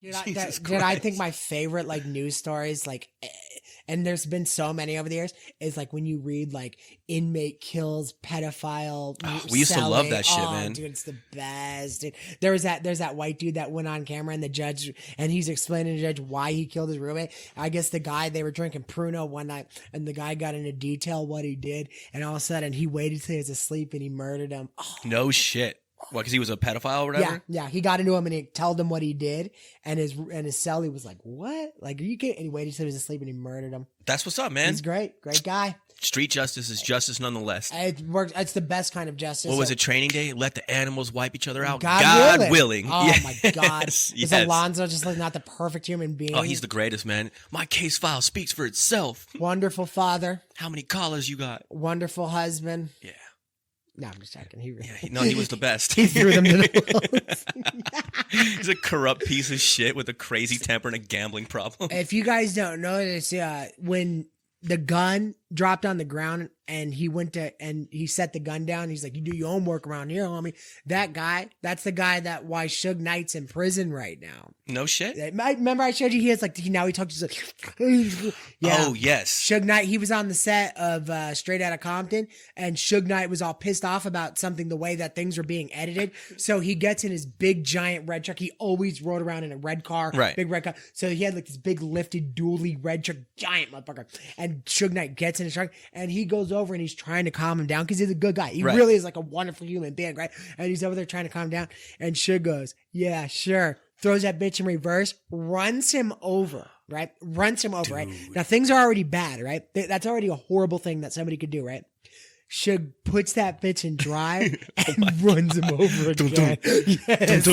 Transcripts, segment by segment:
I think my favorite like news stories, like, and there's been so many over the years, is like when you read like inmate kills pedophile. We used to love selling. that shit, Oh, man. dude, it's the best. Dude. There's that white dude that went on camera and the judge, and he's explaining to the judge why he killed his roommate. I guess the guy, they were drinking Pruno one night, and the guy got into detail what he did, and all of a sudden he waited till he was asleep and he murdered him. Oh. No shit. What, because he was a pedophile or whatever? Yeah. He got into him and he told him what he did, and his cell, he was like, "What? Like, are you kidding?" And he waited till he was asleep and he murdered him. That's what's up, man. He's great guy. Street justice is justice nonetheless. It works. It's the best kind of justice. What was it? Training Day? Let the animals wipe each other out. God willing. Oh yes. my God! Is Yes. Alonzo just like not the perfect human being? Oh, he's the greatest, man. My case file speaks for itself. Wonderful father. How many collars you got? Wonderful husband. Yeah. No, I'm just checking. He was the best. He threw them to the wolves. He's a corrupt piece of shit with a crazy temper and a gambling problem. If you guys don't know this, when the gun dropped on the ground and he went to, and he set the gun down, he's like, "You do your homework around here, homie." That guy, that's the guy that why Suge Knight's in prison right now. No shit. Remember I showed you, he has like, now he talks like, yeah. Oh, yes. Suge Knight, he was on the set of Straight Outta Compton, and Suge Knight was all pissed off about something, the way that things were being edited. So he gets in his big giant red truck. He always rode around in a red car, right? Big red car. So he had like this big lifted dually red truck, giant motherfucker. And Suge Knight gets in his truck and he goes over and he's trying to calm him down because he's a good guy. He really is like a wonderful human being, right? And he's over there trying to calm him down. And Suge goes, "Yeah, sure." Throws that bitch in reverse, runs him over, right? Runs him over, Dude. right? Now, things are already bad, right? That's already a horrible thing that somebody could do, right? Suge puts that bitch in drive and runs him over again. Yes.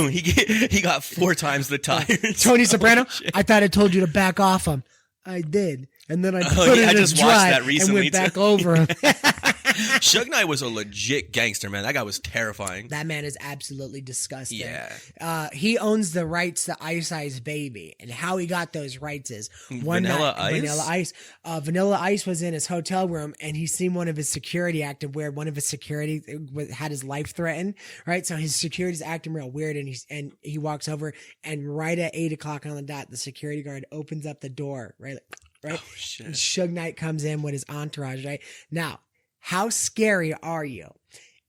He got 4 times the tires. Tony Soprano, "I thought I told you to back off him." "I did. And then I put it in drive and went back over him." Suge Knight was a legit gangster, man. That guy was terrifying. That man is absolutely disgusting. Yeah. He owns the rights to Ice Ice Baby. And how he got those rights is Vanilla Ice? Vanilla Ice was in his hotel room and he seen one of his security acting weird. One of his security had his life threatened, right? So his security's acting real weird, and he walks over, and right at 8:00 on the dot, the security guard opens up the door, right? Right? Oh, shit. And Suge Knight comes in with his entourage, right? Now, how scary are you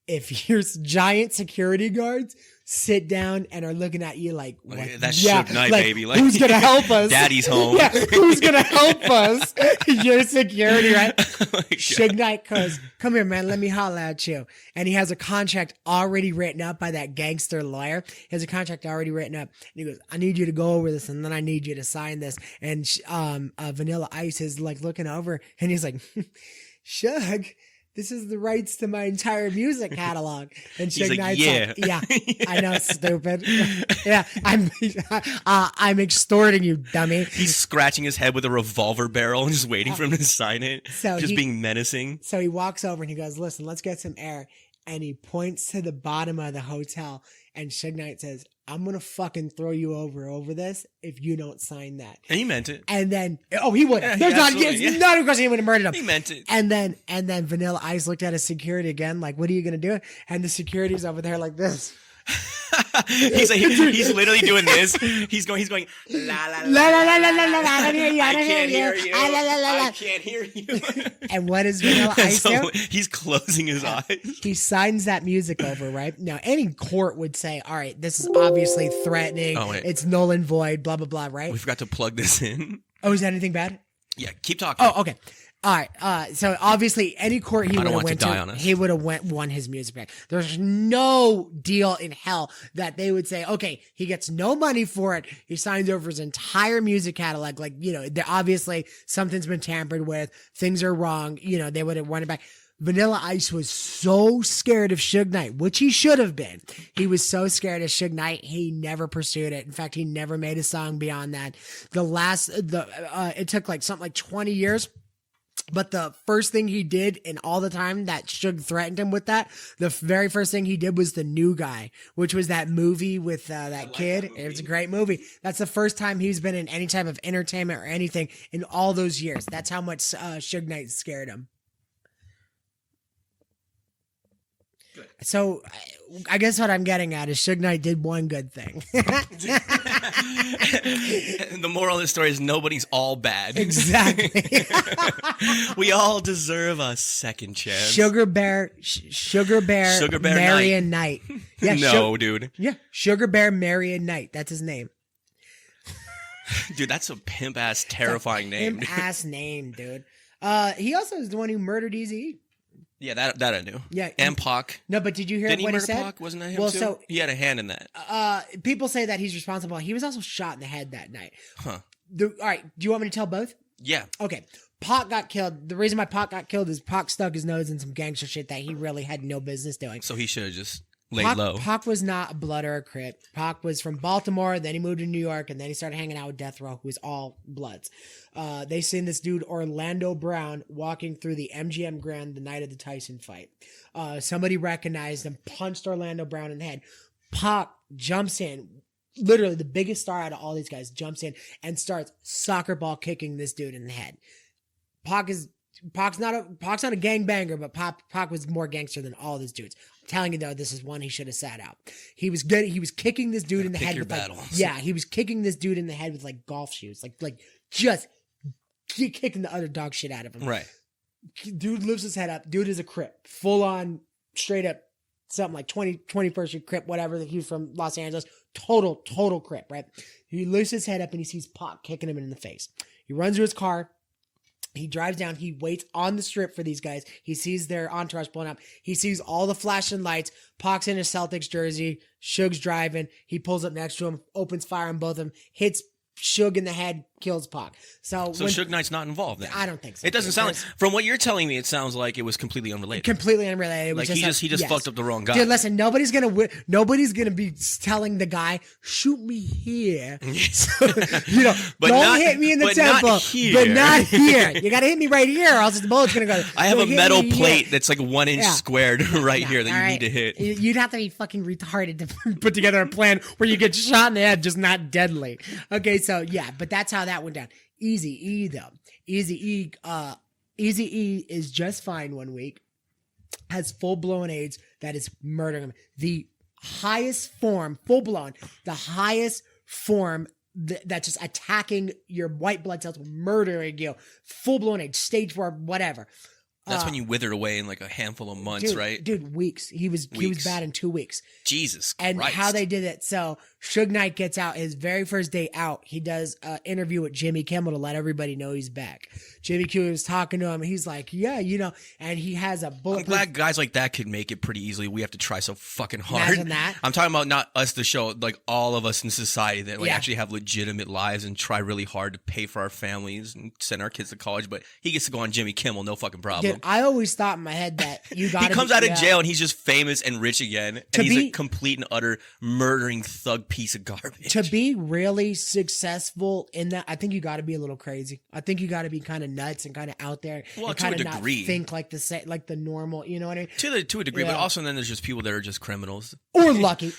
if your giant security guards sit down and are looking at you like, what? That's Suge Knight, like, baby. Like, who's going to help us? Daddy's home. Yeah, who's going to help us? Your security, right? Oh, Suge Knight goes, "Come here, man. Let me holler at you." And he has a contract already written up by that gangster lawyer. He has a contract already written up. And he goes, "I need you to go over this, and then I need you to sign this." And Vanilla Ice is like looking over, and he's like, "Suge, this is the rights to my entire music catalog." And Suge Knight's like, "Yeah, I know, stupid. Yeah, I'm extorting you, dummy." He's scratching his head with a revolver barrel and just waiting for him to sign it. So just being menacing. So he walks over and he goes, "Listen, let's get some air." And he points to the bottom of the hotel, and Suge Knight says, "I'm going to fucking throw you over this if you don't sign that." And he meant it. And then, he would. Yeah, There's not a question he would have murdered him. He meant it. And then Vanilla Ice looked at his security again, like, "What are you going to do?" And the security's over there like this. he's literally doing this. He's going la la la la la la la. I can't hear you. I can't hear you. And what does Vanilla Ice do? He's closing his eyes. He signs that music over, right? Now, any court would say, "All right, this is obviously threatening. It's null and void, blah, blah, blah," right? We forgot to plug this in. Oh, is that anything bad? Yeah, keep talking. Oh, okay. All right. So obviously, any court he would have went to, he would have won his music back. There's no deal in hell that they would say, "Okay, he gets no money for it. He signs over his entire music catalog." Like, obviously something's been tampered with. Things are wrong. They would have won it back. Vanilla Ice was so scared of Suge Knight, which he should have been. He was so scared of Suge Knight, he never pursued it. In fact, he never made a song beyond that. It took like something like 20 years. But the first thing he did in all the time that Suge threatened him with that, the very first thing he did was The New Guy, which was that movie with that kid. It was a great movie. That's the first time he's been in any type of entertainment or anything in all those years. That's how much Suge Knight scared him. Good. So I guess what I'm getting at is Suge Knight did one good thing. The moral of the story is nobody's all bad. Exactly. We all deserve a second chance. Sugar Bear Marion Knight. Yeah, dude. Yeah, Sugar Bear Marion Knight. That's his name. Dude, that's a pimp ass terrifying name. Pimp ass name, dude. He also is the one who murdered Eazy-E. Yeah, that I knew. Yeah, and Pac. No, but did you hear what he said? Pac? Wasn't that him too? So he had a hand in that. People say that he's responsible. He was also shot in the head that night. Huh. All right. Do you want me to tell both? Yeah. Okay. Pac got killed. The reason why Pac got killed is Pac stuck his nose in some gangster shit that he really had no business doing. So he should have just laid low. Pac was not a blood or a Crip. Pac was from Baltimore, then he moved to New York, and then he started hanging out with Death Row, who was all Bloods. They seen this dude, Orlando Brown, walking through the MGM Grand the night of the Tyson fight. Somebody recognized him, punched Orlando Brown in the head. Pac jumps in, literally the biggest star out of all these guys, jumps in and starts soccer ball kicking this dude in the head. Pac's not a gangbanger, but Pac was more gangster than all these dudes. I'm telling you though, this is one he should have sat out. He was good. He was kicking this dude in the head with he was kicking this dude in the head with like golf shoes, like just kicking the other dog shit out of him. Right. Dude lifts his head up. Dude is a Crip, full on, straight up, something like 21st Street Crip, whatever. He was from Los Angeles. Total Crip, right? He lifts his head up and he sees Pac kicking him in the face. He runs to his car. He drives down. He waits on the strip for these guys. He sees their entourage blown up. He sees all the flashing lights. Pac's in a Celtics jersey. Suge's driving. He pulls up next to him, opens fire on both of them, hits Suge in the head, kills Pac. So Suge Knight's not involved then? I don't think so. It doesn't sound like, from what you're telling me, it sounds like it was completely unrelated. Completely unrelated. It was like he just fucked up the wrong guy. Dude, listen, nobody's gonna be telling the guy, shoot me here. So, don't hit me in the temple, but not here. You gotta hit me right here, or else the bullet's gonna go. I have a metal plate that's like 1 inch squared here that you need to hit. You'd have to be fucking retarded to put together a plan where you get shot in the head, just not deadly. Okay, so yeah, but that's how that went down. Eazy-E though. Eazy-E is just fine 1 week. Has full-blown AIDS that is murdering him. The highest form, full-blown, the highest form that's just attacking your white blood cells, murdering you. Full-blown AIDS, stage 4, whatever. That's when you withered away in like a handful of months, right? Dude, weeks. He was bad in 2 weeks. Jesus Christ. And how they did it. So Suge Knight gets out his very first day out. He does an interview with Jimmy Kimmel to let everybody know he's back. Jimmy Kimmel was talking to him. He's like, yeah, and he has a bulletproof. I'm glad guys like that could make it pretty easily. We have to try so fucking hard. Imagine that. I'm talking about not us, the show, like all of us in society that actually have legitimate lives and try really hard to pay for our families and send our kids to college. But he gets to go on Jimmy Kimmel, no fucking problem. Dude, I always thought in my head that you got. He comes out of jail and he's just famous and rich again, and he's a complete and utter murdering thug piece of garbage. To be really successful in that, I think you got to be a little crazy. I think you got to be kind of nuts and kind of out there. Well, and to a not degree, think like the normal. You know what I mean? To a degree, but also then there's just people that are just criminals or lucky.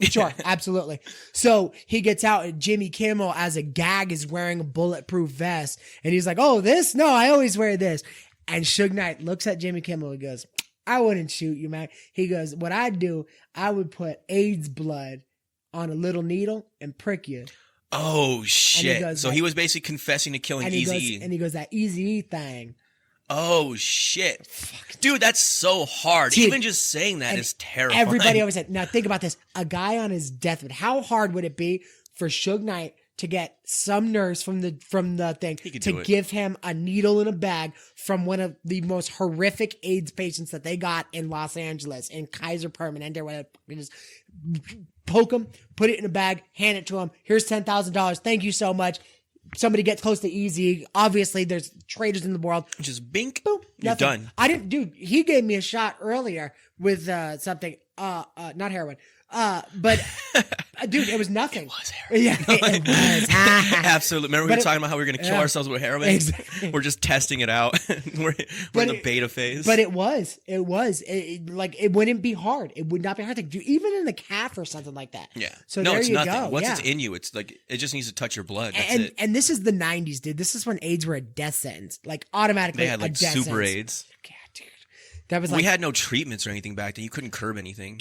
Sure, absolutely. So he gets out, and Jimmy Kimmel, as a gag, is wearing a bulletproof vest, and he's like, "Oh, this? No, I always wear this." And Suge Knight looks at Jimmy Kimmel and goes, I wouldn't shoot you, man. He goes, what I'd do, I would put AIDS blood on a little needle and prick you. Oh, shit. So he was basically confessing to killing Eazy-E. And he goes, that Eazy-E thing. Oh, shit. Dude, that's so hard. Dude, even just saying that is terrifying. Everybody always said, now think about this. A guy on his deathbed, how hard would it be for Suge Knight to get some nurse from the thing to give him a needle in a bag from one of the most horrific AIDS patients that they got in Los Angeles, in Kaiser Permanente, whatever. Just poke him, put it in a bag, hand it to him. Here's $10,000. Thank you so much. Somebody gets close to Eazy. Obviously, there's traitors in the world. Just bink. Boom. You're done. Dude, he gave me a shot earlier with something, not heroin. But dude, it was nothing. It was heroin. Yeah, it was. Absolutely. Remember we were talking about how we were going to kill ourselves with heroin? Exactly. We're just testing it out. we're in the beta phase. But it was. It wouldn't be hard. It would not be hard to do, even in the calf or something like that. Yeah. So no, there it's you nothing. go. Once it's in you, it's like, it just needs to touch your blood. That's it. And this is the 90s, dude. This is when AIDS were a death sentence. Like automatically they had like a death super sentence. AIDS. Yeah, dude. That was we had no treatments or anything back then. You couldn't curb anything.